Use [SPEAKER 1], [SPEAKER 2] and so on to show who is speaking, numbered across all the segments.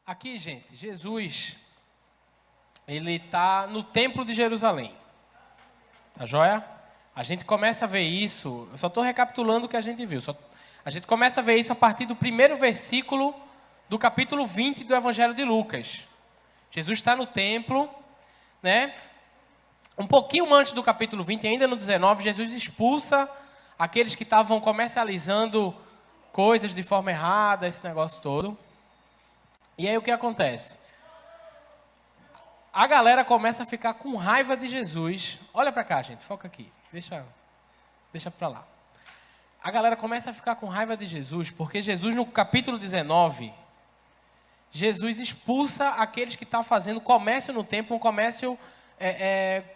[SPEAKER 1] Aqui, gente, Jesus, ele está no Templo de Jerusalém. Tá joia? A gente começa a ver isso, eu só estou recapitulando o que a gente viu. A gente começa a ver isso a partir do primeiro versículo do capítulo 20 do Evangelho de Lucas. Jesus está no templo, né? Um pouquinho antes do capítulo 20, ainda no 19, Jesus expulsa aqueles que estavam comercializando coisas de forma errada, esse negócio todo. E aí o que acontece? A galera começa a ficar com raiva de Jesus. Olha para cá, gente, foca aqui. Deixa para lá. A galera começa a ficar com raiva de Jesus, porque Jesus, no capítulo 19, Jesus expulsa aqueles que estão fazendo comércio no templo, um comércio,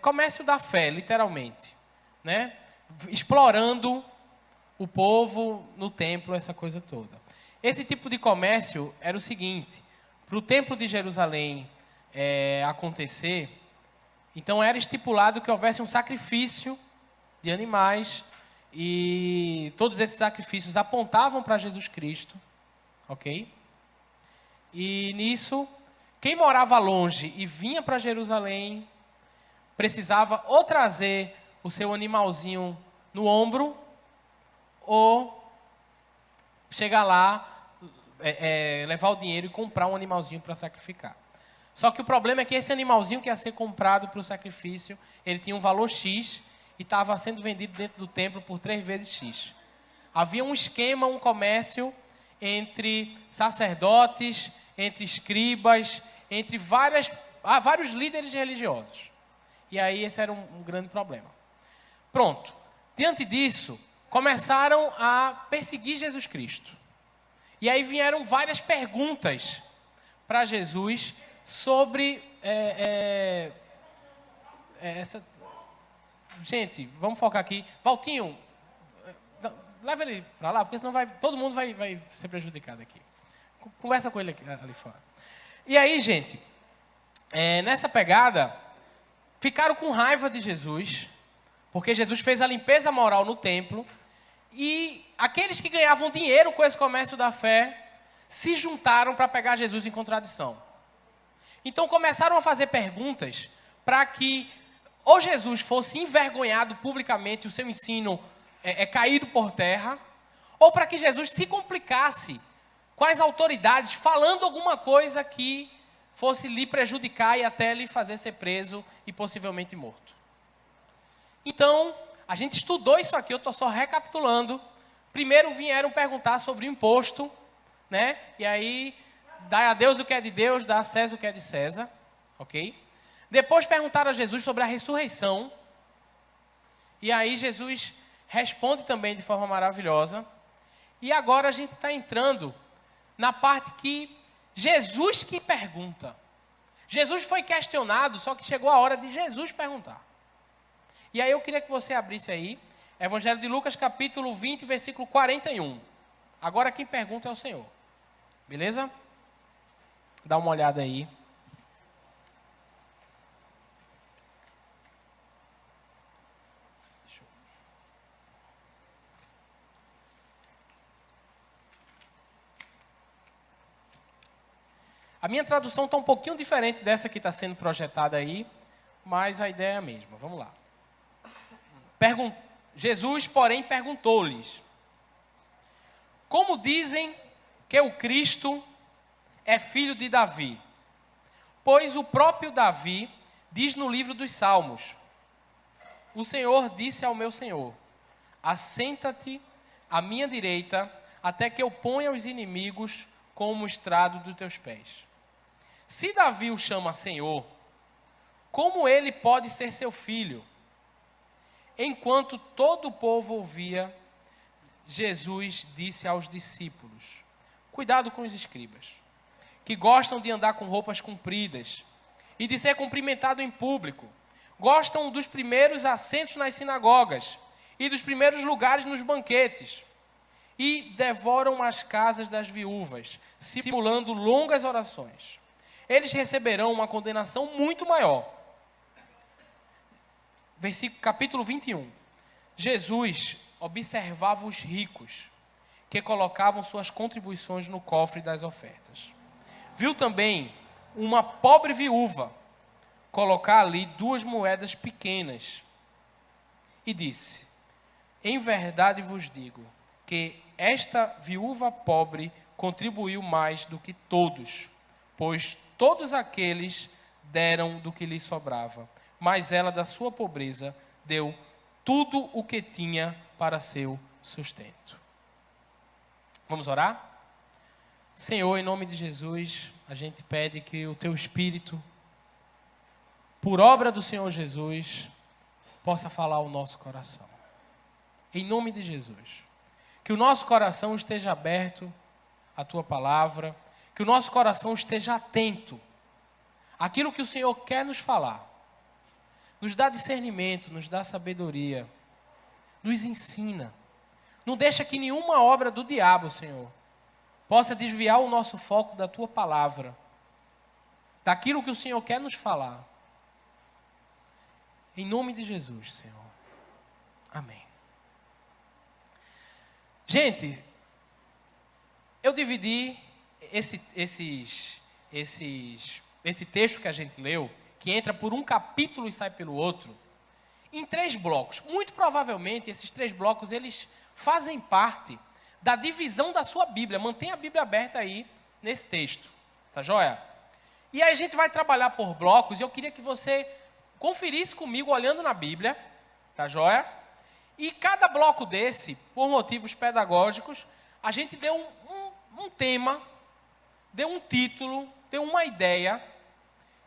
[SPEAKER 1] comércio da fé, literalmente, né? Explorando o povo no templo, essa coisa toda. Esse tipo de comércio era o seguinte: para o templo de Jerusalém acontecer, então era estipulado que houvesse um sacrifício de animais, e todos esses sacrifícios apontavam para Jesus Cristo, ok? E nisso, quem morava longe e vinha para Jerusalém, precisava ou trazer o seu animalzinho no ombro, ou chegar lá, levar o dinheiro e comprar um animalzinho para sacrificar. Só que o problema é que esse animalzinho que ia ser comprado para o sacrifício, ele tinha um valor X e estava sendo vendido dentro do templo por 3 vezes X. Havia um esquema, um comércio entre sacerdotes, entre escribas, entre vários líderes religiosos. E aí esse era um grande problema. Pronto. Diante disso, começaram a perseguir Jesus Cristo. E aí vieram várias perguntas para Jesus sobre essa... Gente, vamos focar aqui. Valtinho, leva ele para lá, porque senão todo mundo vai ser prejudicado aqui. Conversa com ele ali fora. E aí, gente, nessa pegada, ficaram com raiva de Jesus, porque Jesus fez a limpeza moral no templo, e aqueles que ganhavam dinheiro com esse comércio da fé se juntaram para pegar Jesus em contradição. Então começaram a fazer perguntas para que ou Jesus fosse envergonhado publicamente, o seu ensino caído por terra, ou para que Jesus se complicasse com as autoridades, falando alguma coisa que fosse lhe prejudicar e até lhe fazer ser preso e possivelmente morto. Então, a gente estudou isso aqui, eu estou só recapitulando. Primeiro vieram perguntar sobre o imposto, né? E aí, dá a Deus o que é de Deus, dá a César o que é de César, ok? Depois perguntaram a Jesus sobre a ressurreição. E aí Jesus responde também de forma maravilhosa. E agora a gente está entrando na parte que Jesus que pergunta. Jesus foi questionado, só que chegou a hora de Jesus perguntar. E aí eu queria que você abrisse aí, Evangelho de Lucas, capítulo 20, versículo 41. Agora quem pergunta é o Senhor. Beleza? Dá uma olhada aí. A minha tradução está um pouquinho diferente dessa que está sendo projetada aí, mas a ideia é a mesma. Vamos lá. Jesus, porém, perguntou-lhes: como dizem que o Cristo é filho de Davi? Pois o próprio Davi diz no livro dos Salmos: o Senhor disse ao meu Senhor: assenta-te à minha direita, até que eu ponha os inimigos como estrado dos teus pés. Se Davi o chama Senhor, como ele pode ser seu filho? Enquanto todo o povo ouvia, Jesus disse aos discípulos: cuidado com os escribas, que gostam de andar com roupas compridas e de ser cumprimentado em público. Gostam dos primeiros assentos nas sinagogas e dos primeiros lugares nos banquetes. E devoram as casas das viúvas, simulando longas orações. Eles receberão uma condenação muito maior. Capítulo 21. Jesus observava os ricos, que colocavam suas contribuições no cofre das ofertas. Viu também uma pobre viúva colocar ali 2 moedas pequenas e disse: em verdade vos digo que esta viúva pobre contribuiu mais do que todos, pois todos aqueles deram do que lhe sobrava, mas ela da sua pobreza deu tudo o que tinha para seu sustento. Vamos orar? Senhor, em nome de Jesus, a gente pede que o Teu Espírito, por obra do Senhor Jesus, possa falar ao nosso coração. Em nome de Jesus. Que o nosso coração esteja aberto à Tua palavra, que o nosso coração esteja atento àquilo que o Senhor quer nos falar. Nos dá discernimento, nos dá sabedoria, nos ensina. Não deixa que nenhuma obra do diabo, Senhor, possa desviar o nosso foco da Tua palavra, daquilo que o Senhor quer nos falar. Em nome de Jesus, Senhor. Amém. Gente, eu dividi esse texto que a gente leu, que entra por um capítulo e sai pelo outro, em 3 blocos. Muito provavelmente, esses 3 blocos, eles fazem parte da divisão da sua Bíblia. Mantenha a Bíblia aberta aí nesse texto, tá joia? E aí a gente vai trabalhar por blocos, e eu queria que você conferisse comigo, olhando na Bíblia, tá joia? E cada bloco desse, por motivos pedagógicos, a gente deu um tema, deu um título, deu uma ideia,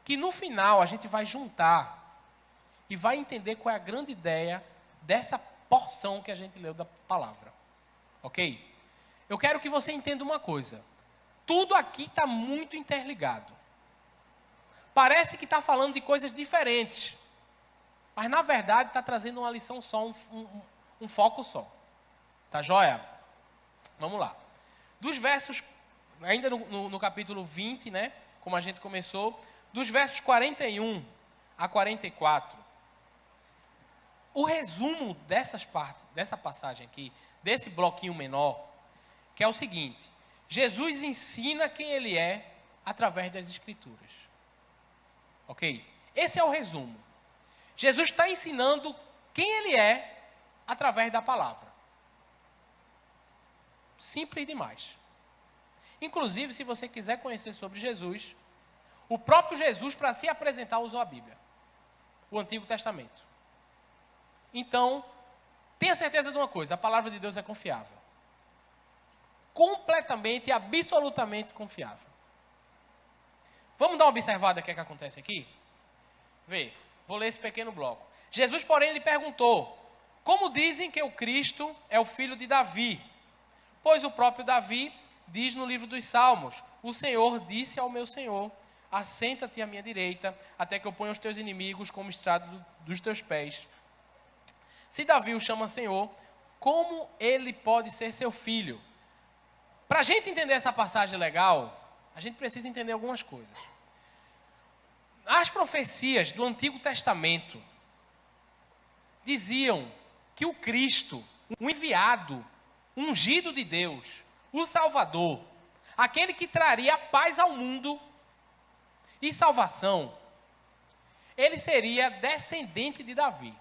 [SPEAKER 1] que no final a gente vai juntar e vai entender qual é a grande ideia dessa porção que a gente leu da palavra. Ok? Eu quero que você entenda uma coisa. Tudo aqui está muito interligado. Parece que está falando de coisas diferentes. Mas, na verdade, está trazendo uma lição só, um foco só. Tá joia? Vamos lá. Dos versos, ainda no capítulo 20, né? Como a gente começou, dos versos 41 a 44, o resumo dessa passagem aqui, desse bloquinho menor, que é o seguinte: Jesus ensina quem Ele é através das Escrituras. Ok? Esse é o resumo. Jesus está ensinando quem Ele é através da palavra. Simples demais. Inclusive, se você quiser conhecer sobre Jesus, o próprio Jesus, para se apresentar, usou a Bíblia, o Antigo Testamento. Então, tenha certeza de uma coisa: a palavra de Deus é confiável. Completamente e absolutamente confiável. Vamos dar uma observada no que acontece aqui? Vê, vou ler esse pequeno bloco. Jesus, porém, lhe perguntou: como dizem que o Cristo é o filho de Davi? Pois o próprio Davi diz no livro dos Salmos: o Senhor disse ao meu Senhor: assenta-te à minha direita, até que eu ponha os teus inimigos como estrado dos teus pés. Se Davi o chama Senhor, como ele pode ser seu filho? Para a gente entender essa passagem legal, a gente precisa entender algumas coisas. As profecias do Antigo Testamento diziam que o Cristo, o enviado, ungido de Deus, o Salvador, aquele que traria paz ao mundo e salvação, ele seria descendente de Davi.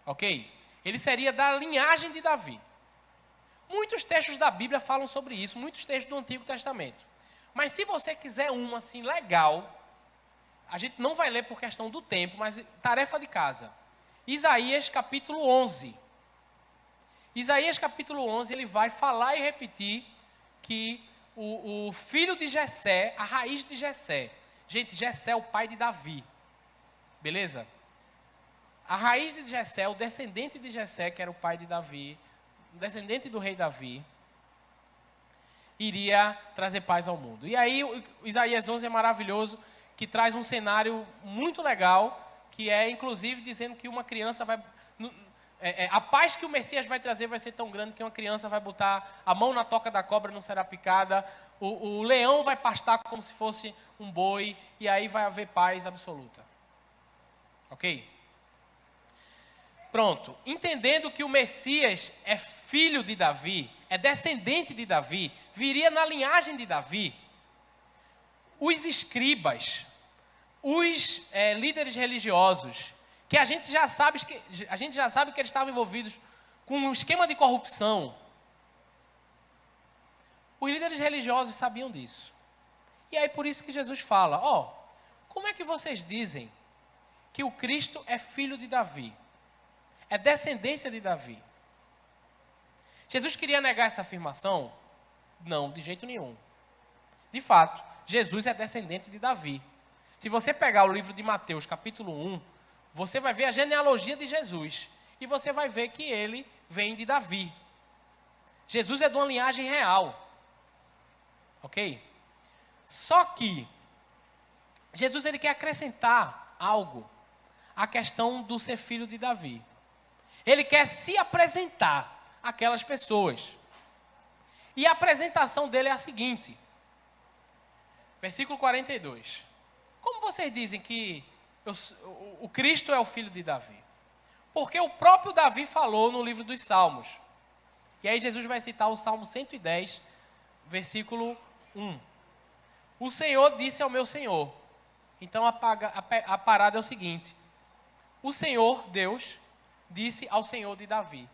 [SPEAKER 1] Ok? Ele seria da linhagem de Davi. Muitos textos da Bíblia falam sobre isso, muitos textos do Antigo Testamento. Mas se você quiser uma assim legal, a gente não vai ler por questão do tempo, mas tarefa de casa. Isaías capítulo 11. Isaías capítulo 11, ele vai falar e repetir que o filho de Jessé, a raiz de Jessé. Gente, Jessé é o pai de Davi. Beleza? A raiz de Jessé, o descendente de Jessé, que era o pai de Davi, o descendente do rei Davi, iria trazer paz ao mundo. E aí, o Isaías 11 é maravilhoso, que traz um cenário muito legal, que é, inclusive, dizendo que uma criança vai... a paz que o Messias vai trazer vai ser tão grande que uma criança vai botar a mão na toca da cobra e não será picada, o leão vai pastar como se fosse um boi, e aí vai haver paz absoluta. Ok? Pronto. Entendendo que o Messias é filho de Davi, é descendente de Davi, viria na linhagem de Davi, os escribas, os líderes religiosos, que a gente já sabe que eles estavam envolvidos com um esquema de corrupção. Os líderes religiosos sabiam disso. E aí por isso que Jesus fala, como é que vocês dizem que o Cristo é filho de Davi? É descendência de Davi. Jesus queria negar essa afirmação? Não, de jeito nenhum. De fato, Jesus é descendente de Davi. Se você pegar o livro de Mateus, capítulo 1, você vai ver a genealogia de Jesus. E você vai ver que ele vem de Davi. Jesus é de uma linhagem real. Ok? Só que Jesus ele quer acrescentar algo à questão do ser filho de Davi. Ele quer se apresentar àquelas pessoas. E a apresentação dele é a seguinte. Versículo 42. Como vocês dizem que o Cristo é o filho de Davi? Porque o próprio Davi falou no livro dos Salmos. E aí Jesus vai citar o Salmo 110, versículo 1. O Senhor disse ao meu Senhor. Então a parada é o seguinte. O Senhor, Deus, disse ao Senhor de Davi.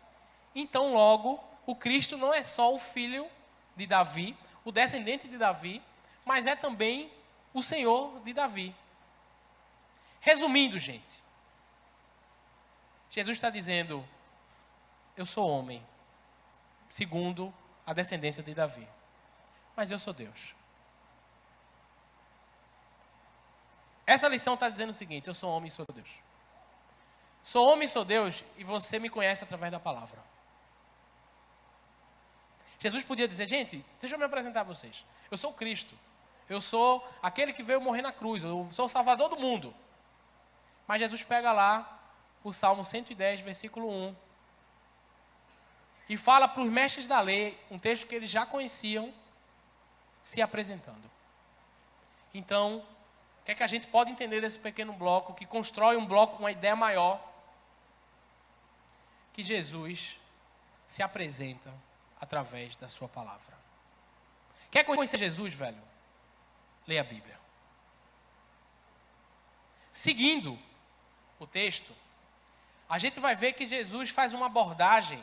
[SPEAKER 1] Então logo, o Cristo não é só o filho de Davi, o descendente de Davi, mas é também o Senhor de Davi. Resumindo, gente, Jesus está dizendo, eu sou homem, segundo a descendência de Davi, mas eu sou Deus. Essa lição está dizendo o seguinte, eu sou homem e sou Deus. Sou homem e sou Deus e você me conhece através da palavra. Jesus podia dizer, gente, deixa eu me apresentar a vocês. Eu sou o Cristo. Eu sou aquele que veio morrer na cruz. Eu sou o Salvador do mundo. Mas Jesus pega lá o Salmo 110, versículo 1. E fala para os mestres da lei, um texto que eles já conheciam, se apresentando. Então, o que é que a gente pode entender desse pequeno bloco, que constrói um bloco, uma ideia maior? Que Jesus se apresenta através da sua palavra. Quer conhecer Jesus, velho? Leia a Bíblia. Seguindo o texto, a gente vai ver que Jesus faz uma abordagem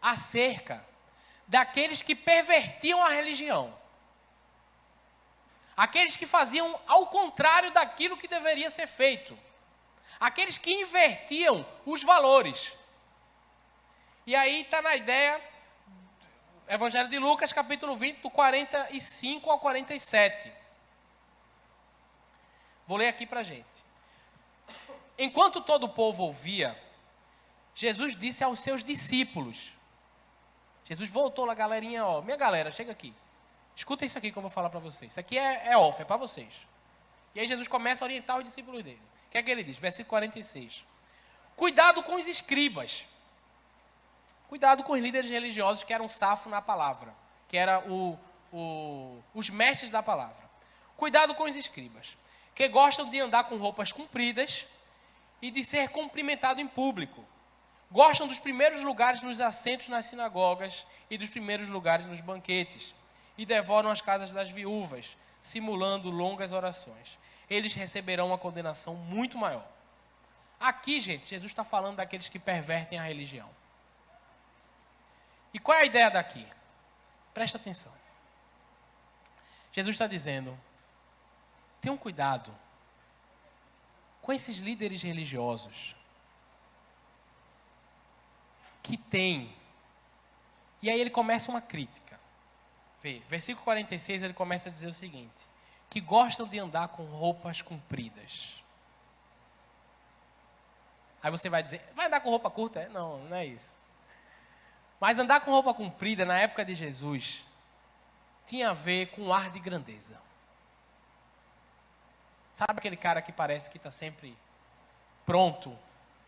[SPEAKER 1] acerca daqueles que pervertiam a religião. Aqueles que faziam ao contrário daquilo que deveria ser feito. Aqueles que invertiam os valores. E aí está na ideia, Evangelho de Lucas, capítulo 20, do 45 ao 47. Vou ler aqui para a gente. Enquanto todo o povo ouvia, Jesus disse aos seus discípulos. Jesus voltou lá, galerinha, minha galera, chega aqui. Escuta isso aqui que eu vou falar para vocês. Isso aqui é off, é para vocês. E aí Jesus começa a orientar os discípulos dele. O que é que ele diz? Versículo 46. Cuidado com os escribas. Cuidado com os líderes religiosos que eram safo na palavra. Que eram os mestres da palavra. Cuidado com os escribas. Que gostam de andar com roupas compridas e de ser cumprimentado em público. Gostam dos primeiros lugares nos assentos nas sinagogas e dos primeiros lugares nos banquetes. E devoram as casas das viúvas, simulando longas orações. Eles receberão uma condenação muito maior. Aqui, gente, Jesus está falando daqueles que pervertem a religião. E qual é a ideia daqui? Presta atenção. Jesus está dizendo, tenham cuidado com esses líderes religiosos que têm. E aí ele começa uma crítica. Vê, versículo 46, ele começa a dizer o seguinte, que gostam de andar com roupas compridas. Aí você vai dizer, vai andar com roupa curta? Não, não é isso. Mas andar com roupa comprida na época de Jesus tinha a ver com um ar de grandeza. Sabe aquele cara que parece que está sempre pronto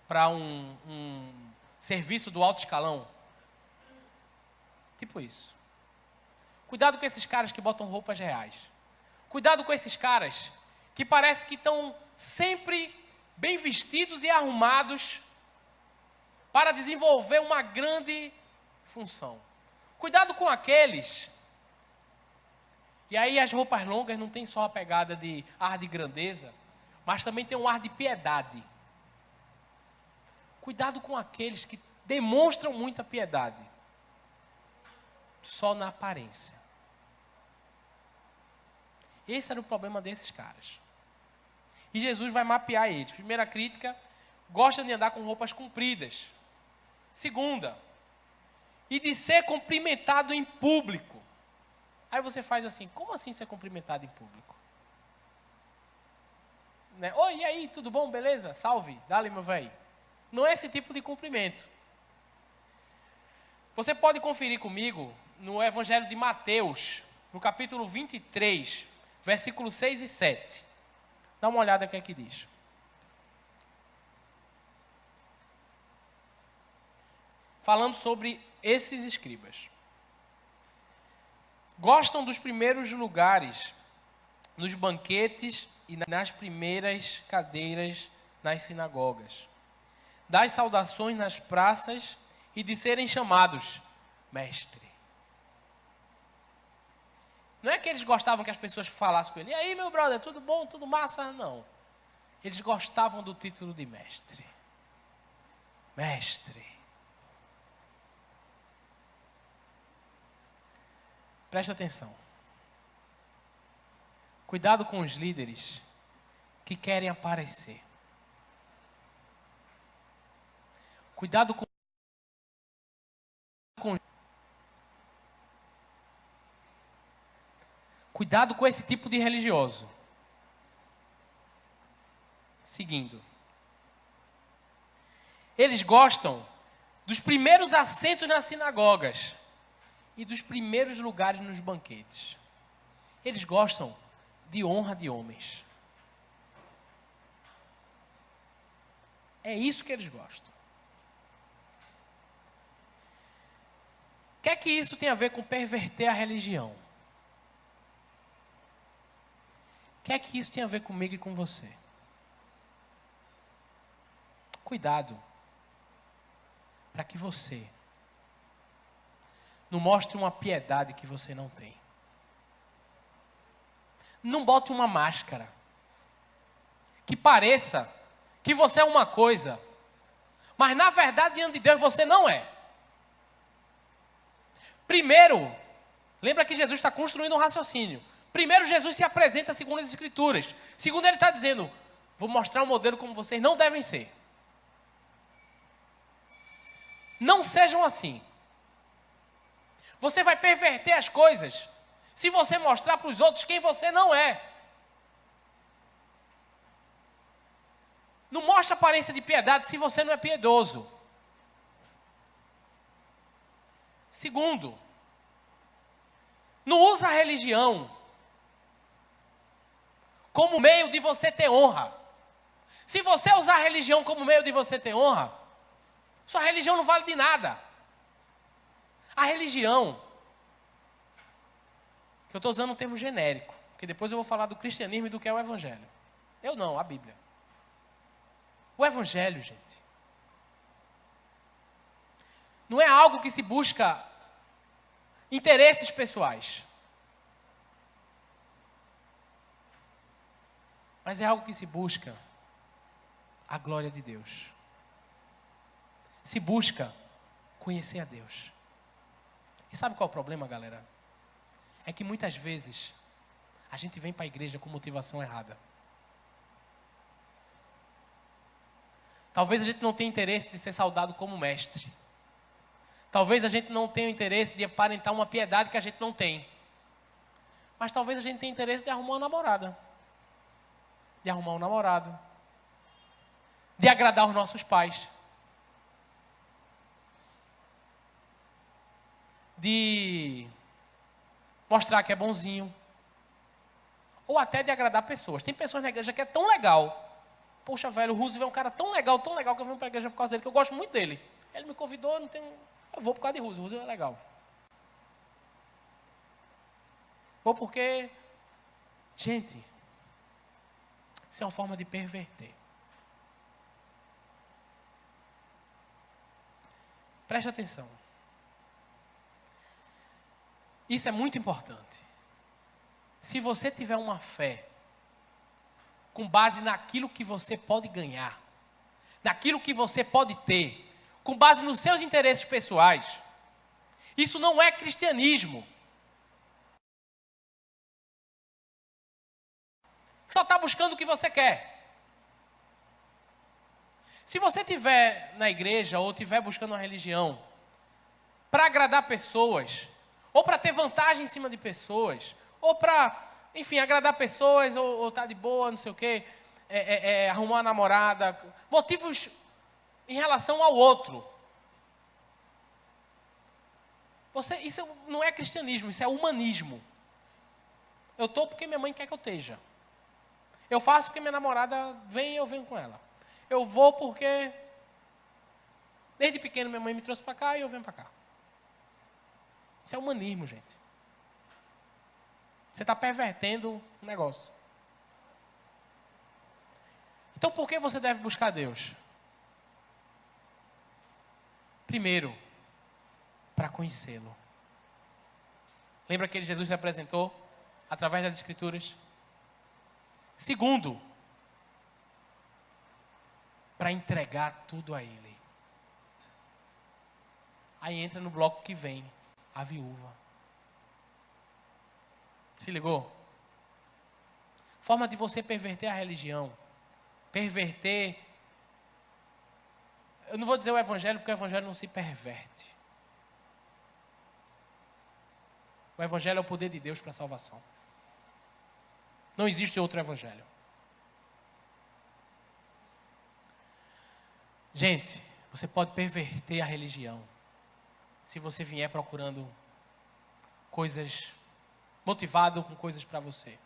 [SPEAKER 1] para um serviço do alto escalão? Tipo isso. Cuidado com esses caras que botam roupas reais. Cuidado com esses caras que parece que estão sempre bem vestidos e arrumados para desenvolver uma grande função. Cuidado com aqueles. E aí as roupas longas não tem só a pegada de ar de grandeza, mas também tem um ar de piedade. Cuidado com aqueles que demonstram muita piedade, só na aparência. Esse era o problema desses caras. E Jesus vai mapear eles. Primeira crítica, gosta de andar com roupas compridas. Segunda, e de ser cumprimentado em público. Aí você faz assim, como assim ser cumprimentado em público? Né? Oi, e aí, tudo bom? Beleza? Salve, dá-lhe meu velho. Não é esse tipo de cumprimento. Você pode conferir comigo no Evangelho de Mateus, no capítulo 23, versículos 6 e 7. Dá uma olhada o que é que diz. Falando sobre esses escribas. Gostam dos primeiros lugares nos banquetes e nas primeiras cadeiras nas sinagogas, das saudações nas praças e de serem chamados mestre. Não é que eles gostavam que as pessoas falassem com ele, e aí meu brother, tudo bom, tudo massa? Não. Eles gostavam do título de mestre. Mestre. Presta atenção. Cuidado com os líderes que querem aparecer. Cuidado com Cuidado com esse tipo de religioso. Seguindo. Eles gostam dos primeiros assentos nas sinagogas e dos primeiros lugares nos banquetes. Eles gostam de honra de homens. É isso que eles gostam. O que é que isso tem a ver com perverter a religião? O que é que isso tem a ver comigo e com você? Cuidado, para que você não mostre uma piedade que você não tem. Não bote uma máscara que pareça que você é uma coisa, mas na verdade diante de Deus você não é. Primeiro, lembra que Jesus está construindo um raciocínio. Primeiro, Jesus se apresenta segundo as Escrituras. Segundo, ele está dizendo, vou mostrar um modelo como vocês não devem ser. Não sejam assim. Você vai perverter as coisas se você mostrar para os outros quem você não é. Não mostre aparência de piedade se você não é piedoso. Segundo, não usa a religião como meio de você ter honra. Se você usar a religião como meio de você ter honra, sua religião não vale de nada. A religião, que eu estou usando um termo genérico, porque depois eu vou falar do cristianismo e do que é o evangelho. Eu não, a Bíblia. O evangelho, gente, não é algo que se busca interesses pessoais. Mas é algo que se busca a glória de Deus. Se busca conhecer a Deus. E sabe qual é o problema, galera? É que muitas vezes a gente vem para a igreja com motivação errada. Talvez a gente não tenha interesse de ser saudado como mestre. Talvez a gente não tenha interesse de aparentar uma piedade que a gente não tem. Mas talvez a gente tenha interesse de arrumar uma namorada. De arrumar um namorado. De agradar os nossos pais. De mostrar que é bonzinho. Ou até de agradar pessoas. Tem pessoas na igreja que é tão legal. Poxa, velho, o Roosevelt é um cara tão legal, que eu vim para a igreja por causa dele, que eu gosto muito dele. Ele me convidou, eu vou por causa de Roosevelt. Roosevelt é legal. Vou porque... Gente, isso é uma forma de perverter. Preste atenção. Isso é muito importante. Se você tiver uma fé com base naquilo que você pode ganhar, naquilo que você pode ter, com base nos seus interesses pessoais, isso não é cristianismo. Só está buscando o que você quer. Se você estiver na igreja ou estiver buscando uma religião para agradar pessoas, ou para ter vantagem em cima de pessoas, ou para, enfim, agradar pessoas, ou estar de boa, não sei o quê, arrumar uma namorada, motivos em relação ao outro. Isso não é cristianismo, isso é humanismo. Eu estou porque minha mãe quer que eu esteja. Eu faço porque minha namorada vem e eu venho com ela. Eu vou porque desde pequeno minha mãe me trouxe para cá e eu venho para cá. Isso é humanismo, gente. Você está pervertendo o negócio. Então por que você deve buscar Deus? Primeiro, para conhecê-lo. Lembra que Jesus se apresentou através das Escrituras? Segundo, para entregar tudo a Ele. Aí entra no bloco que vem, a viúva. Se ligou? Forma de você perverter a religião. Perverter. Eu não vou dizer o evangelho, porque o evangelho não se perverte. O evangelho é o poder de Deus para a salvação. Não existe outro evangelho. Gente, você pode perverter a religião se você vier procurando coisas, motivado com coisas para você.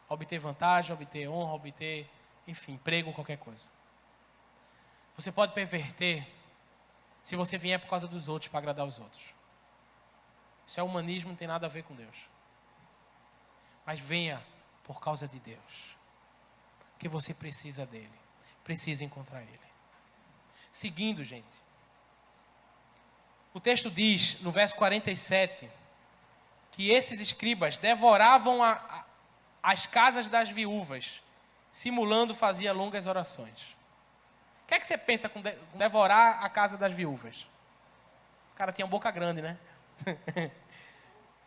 [SPEAKER 1] Obter vantagem, obter honra, obter, enfim, emprego, qualquer coisa. Você pode perverter se você vier por causa dos outros, para agradar os outros. Isso é humanismo, não tem nada a ver com Deus. Mas venha por causa de Deus. Porque você precisa dele. Precisa encontrar ele. Seguindo, gente. O texto diz, no verso 47, que esses escribas devoravam as casas das viúvas, simulando fazia longas orações. O que é que você pensa com devorar a casa das viúvas? O cara tinha boca grande, né?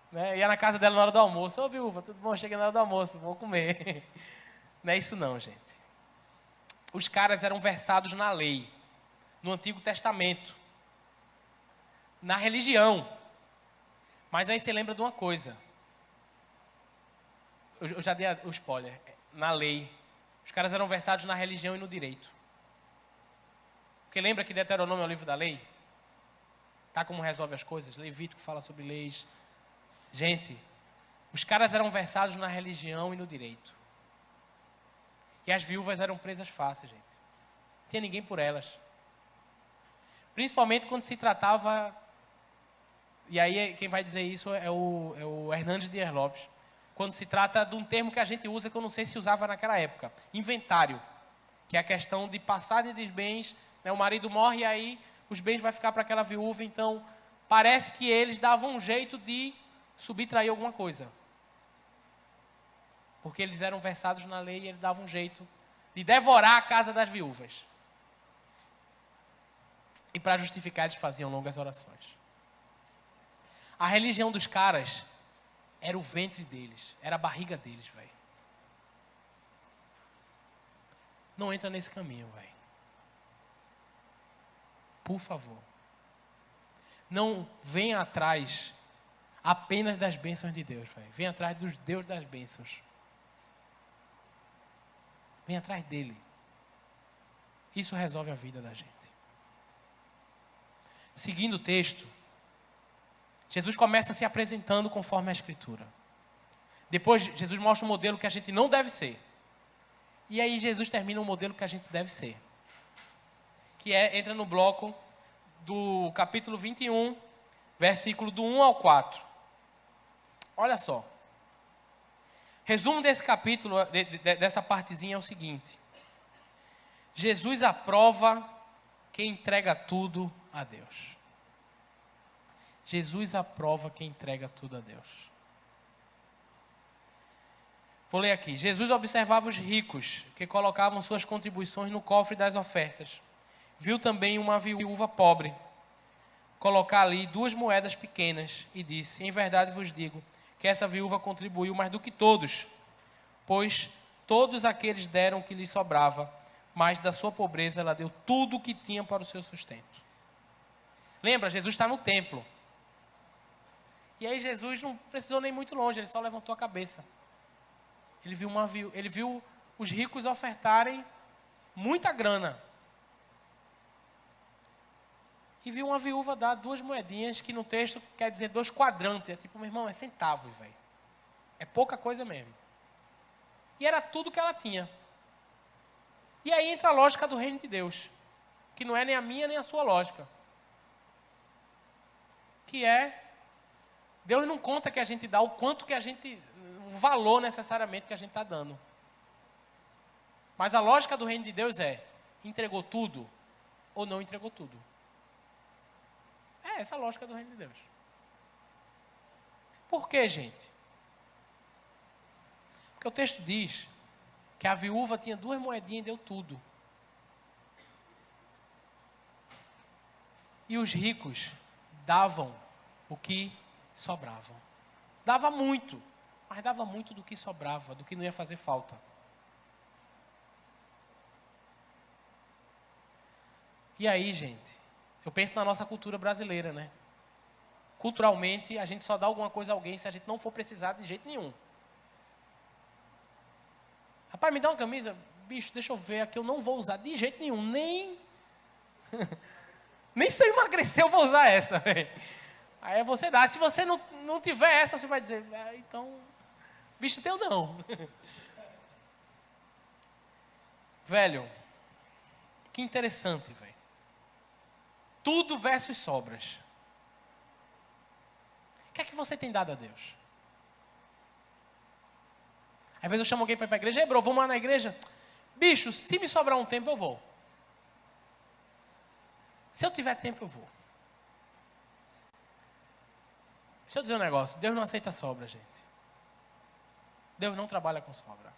[SPEAKER 1] Né? Ia na casa dela na hora do almoço. Ô viúva, tudo bom? Cheguei na hora do almoço, vou comer. Não é isso não, gente. Os caras eram versados na lei, no Antigo Testamento, na religião. Mas aí você lembra de uma coisa. Eu já dei o spoiler. Na lei. Os caras eram versados na religião e no direito. Porque lembra que Deuteronômio é o livro da lei? Tá como resolve as coisas? Levítico fala sobre leis. Gente, os caras eram versados na religião e no direito. E as viúvas eram presas fáceis, gente. Não tinha ninguém por elas. Principalmente quando se tratava... E aí quem vai dizer isso é o Hernandes Dias Lopes. Quando se trata de um termo que a gente usa, que eu não sei se usava naquela época. Inventário. Que é a questão de passagem dos bens. Né? O marido morre e aí os bens vão ficar para aquela viúva. Então, parece que eles davam um jeito de subtrair alguma coisa. Porque eles eram versados na lei e eles davam um jeito de devorar a casa das viúvas. E para justificar, eles faziam longas orações. A religião dos caras era o ventre deles, era a barriga deles, velho. Não entra nesse caminho, velho. Por favor. Não venha atrás apenas das bênçãos de Deus, velho. Venha atrás dos Deus das bênçãos. Venha atrás dele. Isso resolve a vida da gente. Seguindo o texto, Jesus começa se apresentando conforme a Escritura. Depois, Jesus mostra um modelo que a gente não deve ser. E aí, Jesus termina um modelo que a gente deve ser. Que entra no bloco do capítulo 21, versículo do 1 ao 4. Olha só. Resumo desse capítulo, dessa partezinha é o seguinte. Jesus aprova quem entrega tudo a Deus. Jesus aprova quem entrega tudo a Deus. Vou ler aqui. Jesus observava os ricos que colocavam suas contribuições no cofre das ofertas. Viu também uma viúva pobre colocar ali 2 moedas pequenas e disse: em verdade vos digo que essa viúva contribuiu mais do que todos, pois todos aqueles deram o que lhe sobrava, mas da sua pobreza ela deu tudo o que tinha para o seu sustento. Lembra, Jesus está no templo. E aí Jesus não precisou nem muito longe, ele só levantou a cabeça. Ele viu os ricos ofertarem muita grana. E viu uma viúva dar 2 moedinhas, que no texto quer dizer 2 quadrantes. É tipo, meu irmão, é centavos, velho. É pouca coisa mesmo. E era tudo que ela tinha. E aí entra a lógica do reino de Deus, que não é nem a minha nem a sua lógica. Que é, Deus não conta que a gente dá o quanto que a gente, o valor necessariamente que a gente está dando. Mas a lógica do reino de Deus é, entregou tudo ou não entregou tudo. É essa a lógica do reino de Deus. Por quê, gente? Porque o texto diz que a viúva tinha 2 moedinhas e deu tudo. E os ricos davam o que sobrava. Dava muito, mas dava muito do que sobrava, do que não ia fazer falta. E aí, gente, eu penso na nossa cultura brasileira, né? Culturalmente, a gente só dá alguma coisa a alguém se a gente não for precisar de jeito nenhum. Rapaz, me dá uma camisa, bicho, deixa eu ver, aqui eu não vou usar de jeito nenhum, nem se eu emagrecer eu vou usar essa. Aí você dá, se você não tiver essa, você vai dizer, então, bicho teu não. Velho, que interessante, velho. Tudo versus sobras. O que é que você tem dado a Deus? Às vezes eu chamo alguém para ir para a igreja, bro, vamos lá na igreja? Bicho, se me sobrar um tempo, eu vou. Se eu tiver tempo, eu vou. Deixa eu dizer um negócio, Deus não aceita sobra, gente. Deus não trabalha com sobra.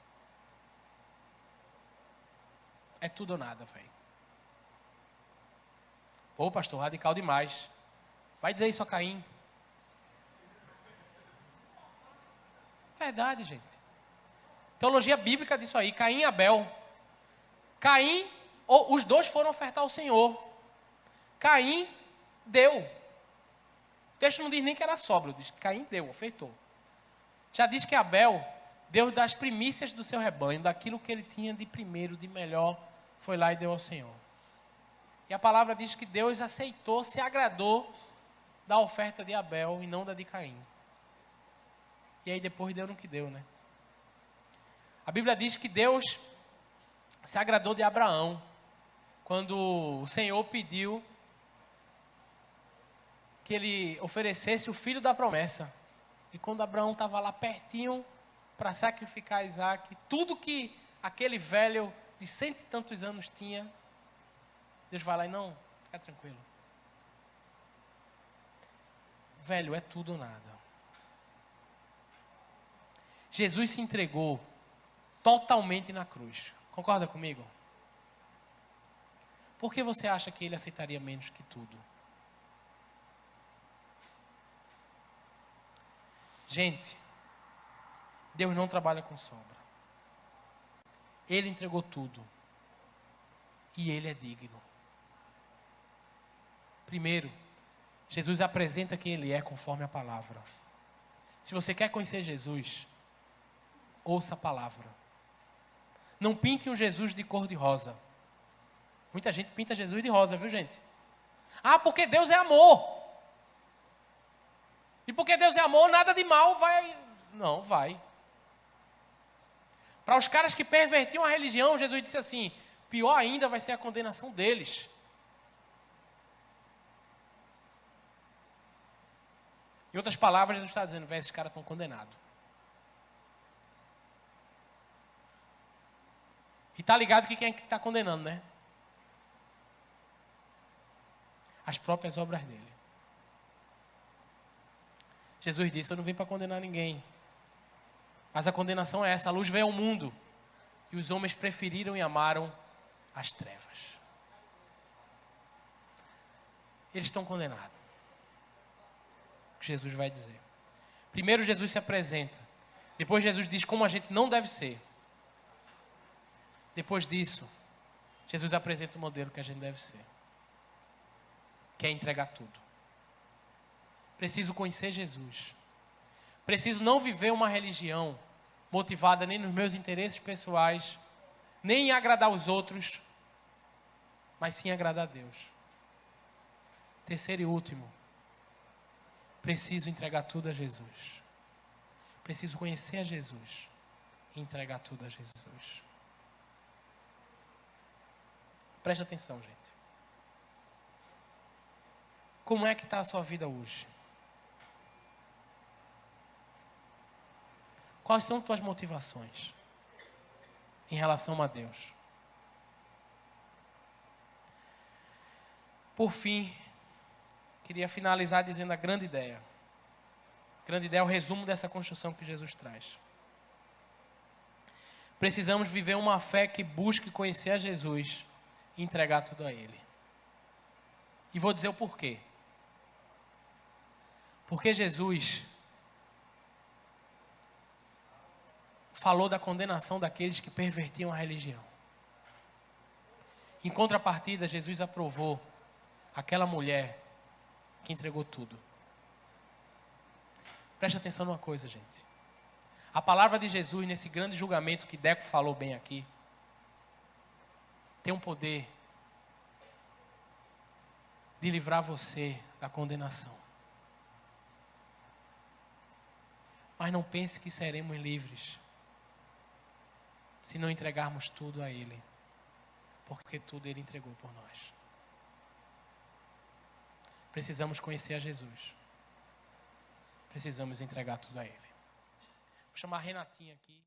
[SPEAKER 1] É tudo ou nada, velho. Pô, pastor, radical demais. Vai dizer isso a Caim. Verdade, gente. Teologia bíblica disso aí, Caim e Abel. Caim, os 2 foram ofertar ao Senhor. Caim deu. O texto não diz nem que era sóbrio, diz que Caim deu, ofertou. Já diz que Abel deu das primícias do seu rebanho, daquilo que ele tinha de primeiro, de melhor, foi lá e deu ao Senhor. E a palavra diz que Deus aceitou, se agradou da oferta de Abel e não da de Caim. E aí depois deu no que deu, né? A Bíblia diz que Deus se agradou de Abraão, quando o Senhor pediu que ele oferecesse o filho da promessa. E quando Abraão estava lá pertinho para sacrificar Isaac, tudo que aquele velho de 100 e tantos anos tinha, Deus vai lá e não, fica tranquilo. Velho, é tudo ou nada. Jesus se entregou totalmente na cruz. Concorda comigo? Por que você acha que ele aceitaria menos que tudo? Gente, Deus não trabalha com sobra. Ele entregou tudo. E ele é digno. Primeiro, Jesus apresenta quem ele é conforme a palavra. Se você quer conhecer Jesus, ouça a palavra. Não pinte um Jesus de cor de rosa. Muita gente pinta Jesus de rosa, viu, gente? Ah, porque Deus é amor. E porque Deus é amor, nada de mal vai... Não, vai. Para os caras que pervertiam a religião, Jesus disse assim, pior ainda vai ser a condenação deles. Em outras palavras, Jesus está dizendo, velho, esses caras estão condenados. E tá ligado que quem é que está condenando, né? As próprias obras dele. Jesus disse, eu não vim para condenar ninguém. Mas a condenação é essa: a luz veio ao mundo e os homens preferiram e amaram as trevas. Eles estão condenados. O que Jesus vai dizer. Primeiro Jesus se apresenta. Depois Jesus diz como a gente não deve ser. Depois disso, Jesus apresenta o modelo que a gente deve ser. Que é entregar tudo. Preciso conhecer Jesus. Preciso não viver uma religião motivada nem nos meus interesses pessoais, nem em agradar os outros, mas sim agradar a Deus. Terceiro e último, preciso entregar tudo a Jesus. Preciso conhecer a Jesus e entregar tudo a Jesus. Preste atenção, gente. Como é que está a sua vida hoje? Quais são tuas motivações em relação a Deus? Por fim, queria finalizar dizendo a grande ideia. A grande ideia é o resumo dessa construção que Jesus traz. Precisamos viver uma fé que busque conhecer a Jesus e entregar tudo a Ele. E vou dizer o porquê. Porque Jesus falou da condenação daqueles que pervertiam a religião. Em contrapartida, Jesus aprovou aquela mulher que entregou tudo. Preste atenção numa coisa, gente. A palavra de Jesus, nesse grande julgamento que Deco falou bem aqui, tem um poder de livrar você da condenação. Mas não pense que seremos livres se não entregarmos tudo a Ele, porque tudo Ele entregou por nós. Precisamos conhecer a Jesus. Precisamos entregar tudo a Ele. Vou chamar a Renatinha aqui.